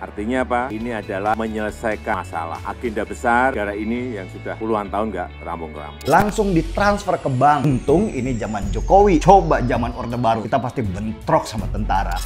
Artinya apa? Ini adalah menyelesaikan masalah. Agenda besar negara ini yang sudah puluhan tahun nggak rampung-rampung. Langsung ditransfer ke bank. Untung ini zaman Jokowi. Coba zaman Orde Baru, kita pasti bentrok sama tentara.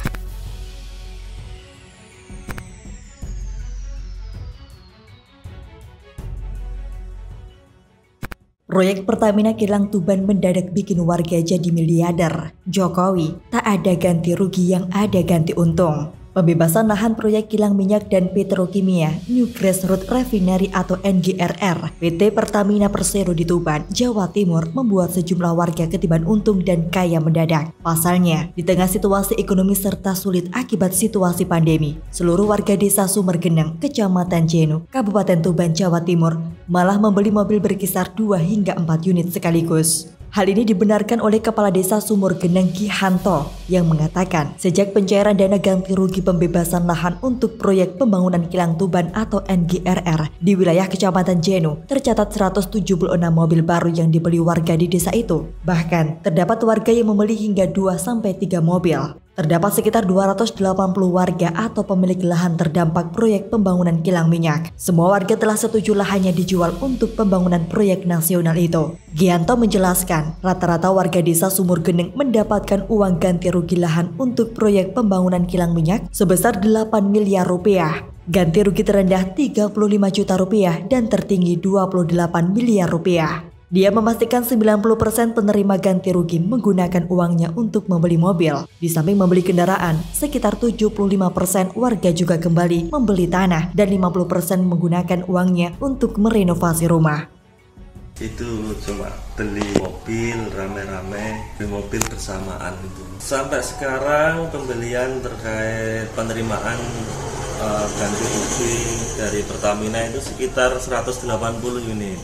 Proyek Pertamina Kilang Tuban mendadak bikin warga jadi miliarder. Jokowi, tak ada ganti rugi, yang ada ganti untung. Pembebasan lahan proyek kilang minyak dan petrokimia New Grassroots Refinery atau NGRR PT Pertamina Persero di Tuban, Jawa Timur membuat sejumlah warga ketiban untung dan kaya mendadak. Pasalnya, di tengah situasi ekonomi serta sulit akibat situasi pandemi, seluruh warga desa Sumergenang, Kecamatan Jenu, Kabupaten Tuban, Jawa Timur malah membeli mobil berkisar 2 hingga 4 unit sekaligus. Hal ini dibenarkan oleh Kepala Desa Sumurgenang Gihanto yang mengatakan sejak pencairan dana ganti rugi pembebasan lahan untuk proyek pembangunan kilang Tuban atau NGRR di wilayah Kecamatan Jenu tercatat 176 mobil baru yang dibeli warga di desa itu. Bahkan terdapat warga yang membeli hingga 2-3 mobil. Terdapat sekitar 280 warga atau pemilik lahan terdampak proyek pembangunan kilang minyak. Semua warga telah setuju lahannya dijual untuk pembangunan proyek nasional itu. Gianto menjelaskan, rata-rata warga desa Sumurgenang mendapatkan uang ganti rugi lahan untuk proyek pembangunan kilang minyak sebesar 8 miliar rupiah. Ganti rugi terendah 35 juta rupiah dan tertinggi 28 miliar rupiah. Dia memastikan 90% penerima ganti rugi menggunakan uangnya untuk membeli mobil. Di samping membeli kendaraan, sekitar 75% warga juga kembali membeli tanah dan 50% menggunakan uangnya untuk merenovasi rumah. Itu cuma beli mobil rame-rame, beli mobil bersamaan itu. Sampai sekarang pembelian terkait penerimaan ganti rugi dari Pertamina itu sekitar 180 unit.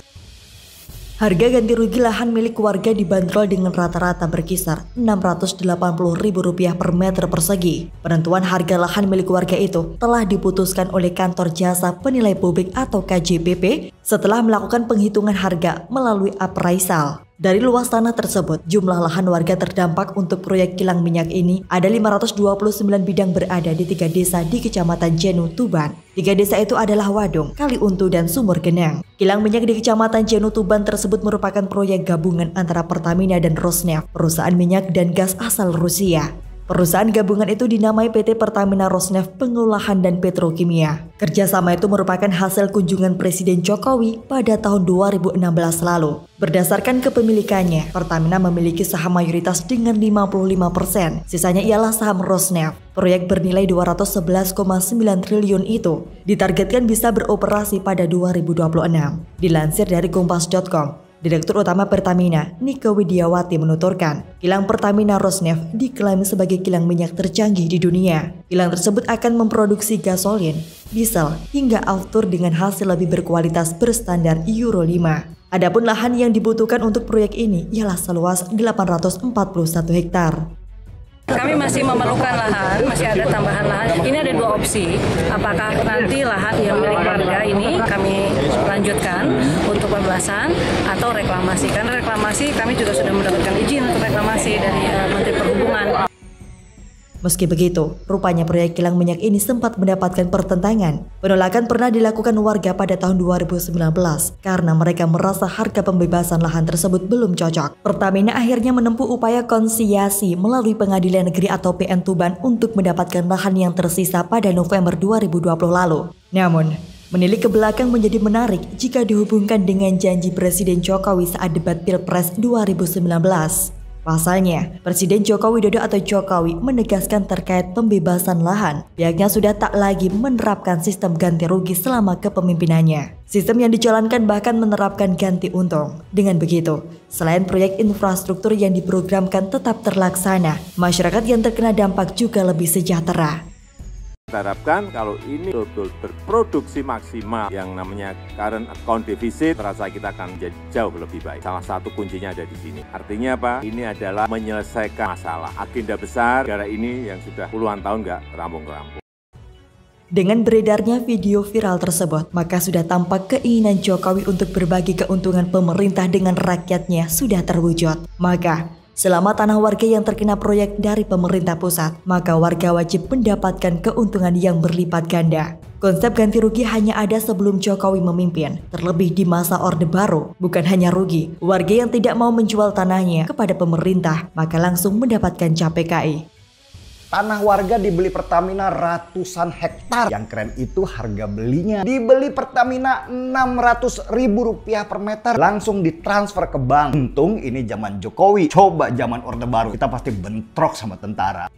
Harga ganti rugi lahan milik warga dibanderol dengan rata-rata berkisar Rp680.000 per meter persegi. Penentuan harga lahan milik warga itu telah diputuskan oleh Kantor Jasa Penilai Publik atau KJPP setelah melakukan penghitungan harga melalui appraisal. Dari luas tanah tersebut, jumlah lahan warga terdampak untuk proyek kilang minyak ini ada 529 bidang berada di 3 desa di Kecamatan Jenu, Tuban. 3 desa itu adalah Wadung, Kaliuntu, dan Sumurgenang. Kilang minyak di Kecamatan Jenu, Tuban tersebut merupakan proyek gabungan antara Pertamina dan Rosneft, perusahaan minyak dan gas asal Rusia. Perusahaan gabungan itu dinamai PT Pertamina Rosneft Pengolahan dan Petrokimia. Kerjasama itu merupakan hasil kunjungan Presiden Jokowi pada tahun 2016 lalu. Berdasarkan kepemilikannya, Pertamina memiliki saham mayoritas dengan 55%. Sisanya ialah saham Rosneft. Proyek bernilai 211,9 triliun itu ditargetkan bisa beroperasi pada 2026. Dilansir dari Kompas.com. Direktur Utama Pertamina, Nike Widiawati menuturkan, kilang Pertamina Rosneft diklaim sebagai kilang minyak tercanggih di dunia. Kilang tersebut akan memproduksi gasolin, diesel, hingga aftur dengan hasil lebih berkualitas berstandar Euro 5. Adapun lahan yang dibutuhkan untuk proyek ini ialah seluas 841 hektar. Kami masih memerlukan lahan, masih ada tambahan lahan. Ini ada 2 opsi. Apakah nanti lahan yang milik warga ini kami lanjutkan untuk pembebasan atau reklamasi. Karena reklamasi kami juga sudah mendapatkan izin untuk reklamasi dari Menteri Perhubungan. Meski begitu, rupanya proyek kilang minyak ini sempat mendapatkan pertentangan. Penolakan pernah dilakukan warga pada tahun 2019 karena mereka merasa harga pembebasan lahan tersebut belum cocok. Pertamina akhirnya menempuh upaya konsiliasi melalui Pengadilan Negeri atau PN Tuban untuk mendapatkan lahan yang tersisa pada November 2020 lalu. Namun, menilik ke belakang menjadi menarik jika dihubungkan dengan janji Presiden Jokowi saat debat Pilpres 2019. Pasalnya, Presiden Joko Widodo atau Jokowi menegaskan terkait pembebasan lahan, pihaknya sudah tak lagi menerapkan sistem ganti rugi selama kepemimpinannya. Sistem yang dijalankan bahkan menerapkan ganti untung. Dengan begitu, selain proyek infrastruktur yang diprogramkan tetap terlaksana, masyarakat yang terkena dampak juga lebih sejahtera. Kita harapkan kalau ini betul-betul berproduksi maksimal, yang namanya current account deficit, rasa kita akan menjadi jauh lebih baik. Salah satu kuncinya ada di sini. Artinya apa? Ini adalah menyelesaikan masalah. Agenda besar negara ini yang sudah puluhan tahun nggak rampung-rampung. Dengan beredarnya video viral tersebut, maka sudah tampak keinginan Jokowi untuk berbagi keuntungan pemerintah dengan rakyatnya sudah terwujud. Maka, Selama tanah warga yang terkena proyek dari pemerintah pusat, maka warga wajib mendapatkan keuntungan yang berlipat ganda. Konsep ganti rugi hanya ada sebelum Jokowi memimpin, terlebih di masa Orde Baru. Bukan hanya rugi, warga yang tidak mau menjual tanahnya kepada pemerintah, maka langsung mendapatkan CPKI. Tanah warga dibeli Pertamina ratusan hektar. Yang keren itu harga belinya dibeli Pertamina Rp600.000 per meter. Langsung ditransfer ke bank. Untung ini zaman Jokowi. Coba zaman Orde Baru, kita pasti bentrok sama tentara.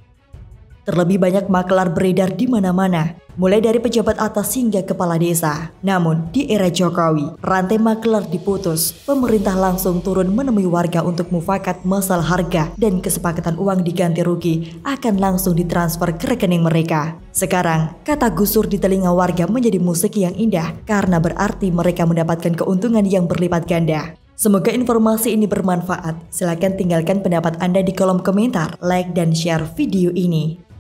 Terlebih banyak makelar beredar di mana-mana, mulai dari pejabat atas hingga kepala desa. Namun, di era Jokowi, rantai makelar diputus. Pemerintah langsung turun menemui warga untuk mufakat masalah harga dan kesepakatan uang diganti rugi akan langsung ditransfer ke rekening mereka. Sekarang, kata gusur di telinga warga menjadi musik yang indah karena berarti mereka mendapatkan keuntungan yang berlipat ganda. Semoga informasi ini bermanfaat. Silakan tinggalkan pendapat Anda di kolom komentar, like dan share video ini.